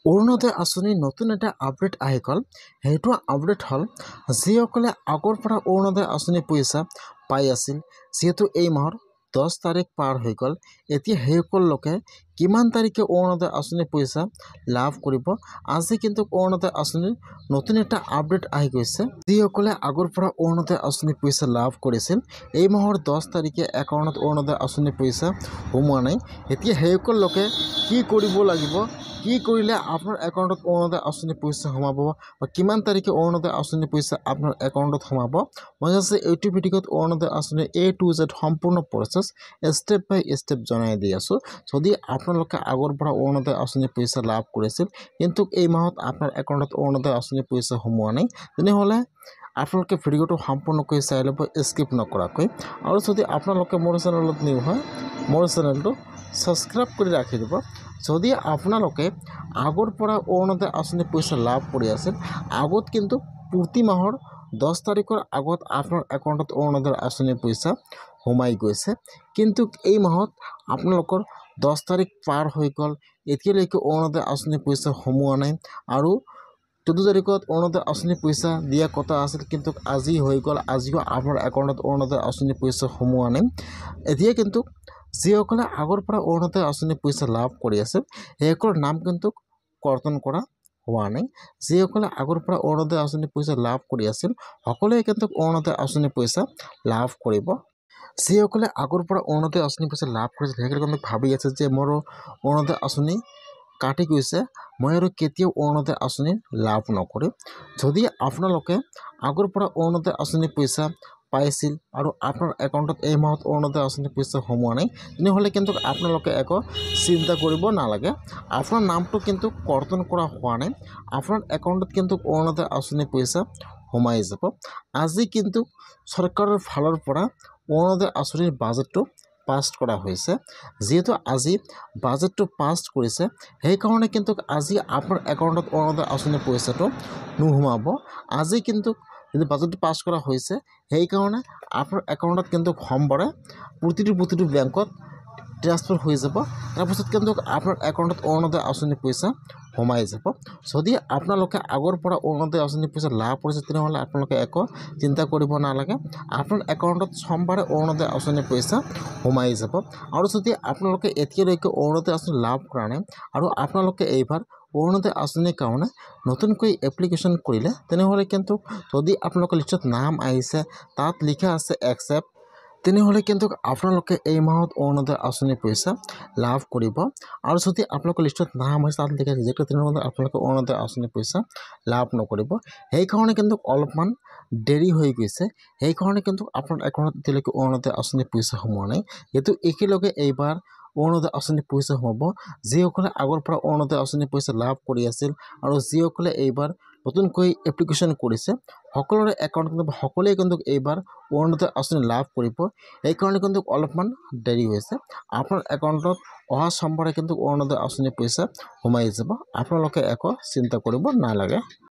অৰুণোদয় আঁচনিৰ নতুন এটা আপডেট আহি গ'ল। সেইটো আপডেট হ'ল যিসকলে আগৰ পৰা অৰুণোদয় আঁচনিৰ পইচা পাই আছিল, যিহেতু এই মাহৰ 10 তাৰিখ পাৰ হৈ গ'ল, এতিয়া সেইসকল লোকে কিমান তাৰিখে অৰুণোদয় আঁচনিৰ পইচা লাভ কৰিব। আজি কিন্তু অৰুণোদয় আঁচনিৰ নতুন এটা আপডেট আহি গৈছে। যিসকলে আগৰ পৰা অৰুণোদয় আঁচনিৰ পইচা লাভ কৰিছিল, এই মাহৰ 10 তাৰিখে একাউণ্টত অৰুণোদয় আঁচনিৰ পইচা সোমোৱা নাই। এতিয়া সেইসকল লোকে কি কৰিব লাগিব, কি কৰিলে আপোনাৰ একাউণ্টত অৰুণোদয় আঁচনিৰ পইচা সোমাব বা কিমান তাৰিখে অৰুণোদয় আঁচনিৰ পইচা আপোনাৰ একাউণ্টত সোমাব, মই আজি এইটো ভিডিঅ'ত অৰুণোদয় আঁচনিৰ A to Z সম্পূৰ্ণ প্ৰচেছ ষ্টেপ বাই ষ্টেপ জনাই দি আছোঁ। যদি আপোনালোকে আগৰ পৰা অৰুণোদয় আঁচনিৰ পইচা লাভ কৰিছিল কিন্তু এই মাহত আপোনাৰ একাউণ্টত অৰুণোদয় আঁচনিৰ পইচা সোমোৱা নাই, তেনেহ'লে আপোনালোকে ভিডিঅ'টো সম্পূৰ্ণকৈ চাই ল'ব, স্কিপ নকৰাকৈ। আৰু যদি আপোনালোকে মোৰ চেনেলত নিউ হয়, মোৰ চেনেলটো ছাবস্ক্ৰাইব কৰি ৰাখি দিব। যদি আপোনালোকে আগৰ পৰা অৰুণোদয় আঁচনিৰ পইচা লাভ কৰি আছিল, আগত কিন্তু প্ৰতি মাহৰ 10 তাৰিখৰ আগত আপোনাৰ একাউণ্টত অৰুণোদয় আঁচনিৰ পইচা সোমাই গৈছে। কিন্তু এই মাহত আপোনালোকৰ 10 তাৰিখ পাৰ হৈ গ'ল, এতিয়ালৈকে অৰুণোদয় আঁচনিৰ পইচা সোমোৱা নাই। আৰু 14 তাৰিখত অৰুণোদয় আঁচনিৰ পইচা দিয়া কথা আছিল, কিন্তু আজি হৈ গ'ল, আজিও আপোনাৰ একাউণ্টত অৰুণোদয় আঁচনিৰ পইচা সোমোৱা নাই। এতিয়া কিন্তু যিসকলে আগৰ পৰা অৰুণোদয় আঁচনিৰ পইচা লাভ কৰি আছে, সেইসকলৰ নাম কিন্তু কৰ্তন কৰা হোৱা নাই। যিসকলে আগৰ পৰা অৰুণোদয় আঁচনিৰ পইচা লাভ কৰি আছিল, সকলোৱে কিন্তু অৰুণোদয় আঁচনিৰ পইচা লাভ কৰিব। যিসকলে আগৰ পৰা অৰুণোদয় আঁচনিৰ পইচা লাভ কৰিছিল, সেইসকলে কিন্তু ভাবি আছে যে মোৰ অৰুণোদয় আঁচনি কাটি গৈছে, মই আৰু কেতিয়াও অৰুণোদয় আঁচনি লাভ নকৰিম। যদি আপোনালোকে আগৰ পৰা অৰুণোদয় আঁচনিৰ পইচা পাইছিল আৰু আপোনাৰ একাউণ্টত এই মাহত অৰুণোদয় আঁচনিৰ পইচা সোমোৱা নাই, তেনেহ'লে কিন্তু আপোনালোকে একো চিন্তা কৰিব নালাগে। আপোনাৰ নামটো কিন্তু কৰ্তন কৰা হোৱা নাই, আপোনাৰ একাউণ্টত কিন্তু অৰুণোদয় আঁচনিৰ পইচা সোমাই যাব। আজি কিন্তু চৰকাৰৰ ফালৰ পৰা অৰুণোদয় আঁচনিৰ বাজেটটো পাছ কৰা হৈছে। যিহেতু আজি বাজেটটো পাছ কৰিছে, সেইকাৰণে কিন্তু আজি আপোনাৰ একাউণ্টত অৰুণোদয় আঁচনিৰ পইচাটো নোসোমাব। আজি কিন্তু যদি বাজেটটো পাছ কৰা হৈছে, সেইকাৰণে আপোনাৰ একাউণ্টত কিন্তু সোমবাৰে প্ৰতিটো বেংকত ট্ৰান্সফাৰ হৈ যাব। তাৰপিছত কিন্তু আপোনাৰ একাউণ্টত অৰুণোদয় আঁচনিৰ পইচা সোমাই যাব। যদি আপোনালোকে আগৰ পৰা অৰুণোদয় আঁচনিৰ পইচা লাভ কৰিছে, তেনেহ'লে আপোনালোকে একো চিন্তা কৰিব নালাগে। আপোনাৰ একাউণ্টত সোমবাৰে অৰুণোদয় আঁচনিৰ পইচা সোমাই যাব। আৰু যদি আপোনালোকে এতিয়ালৈকে অৰুণোদয় আঁচনি লাভ কৰা নাই আৰু আপোনালোকে এইবাৰ অৰুণোদয় আঁচনিৰ কাৰণে নতুনকৈ এপ্লিকেশ্যন কৰিলে, তেনেহ'লে কিন্তু যদি আপোনালোকৰ লিষ্টত নাম আহিছে, তাত লিখা আছে একচেপ্ট, তেনেহ'লে কিন্তু আপোনালোকে এই মাহত অৰুণোদয় আঁচনিৰ পইচা লাভ কৰিব। আৰু যদি আপোনালোকৰ লিষ্টত নাম হৈছে, তাত লিখা ৰিজেক্ট, তেনেহ'লে আপোনালোকে অৰুণোদয় আঁচনিৰ পইচা লাভ নকৰিব। সেইকাৰণে কিন্তু অলপমান দেৰি হৈ গৈছে, সেইকাৰণে কিন্তু আপোনাৰ একাউণ্টত এতিয়ালৈকে অৰুণোদয় আঁচনিৰ পইচা সোমোৱা নাই। যিহেতু একেলগে এইবাৰ অৰুণোদয় আঁচনিৰ পইচা সোমাব। যিসকলে আগৰ পৰা অৰুণোদয় আঁচনিৰ পইচা লাভ কৰি আছিল আৰু যিসকলে এইবাৰ নতুনকৈ এপ্লিকেশ্যন কৰিছে, সকলোৰে একাউণ্ট কিন্তু সকলোৱে কিন্তু এইবাৰ অৰুণোদয় আঁচনি লাভ কৰিব। সেইকাৰণে কিন্তু অলপমান দেৰি হৈছে। আপোনাৰ একাউণ্টত অহা সোমবাৰে কিন্তু অৰুণোদয় আঁচনিৰ পইচা সোমাই যাব। আপোনালোকে একো চিন্তা কৰিব নালাগে।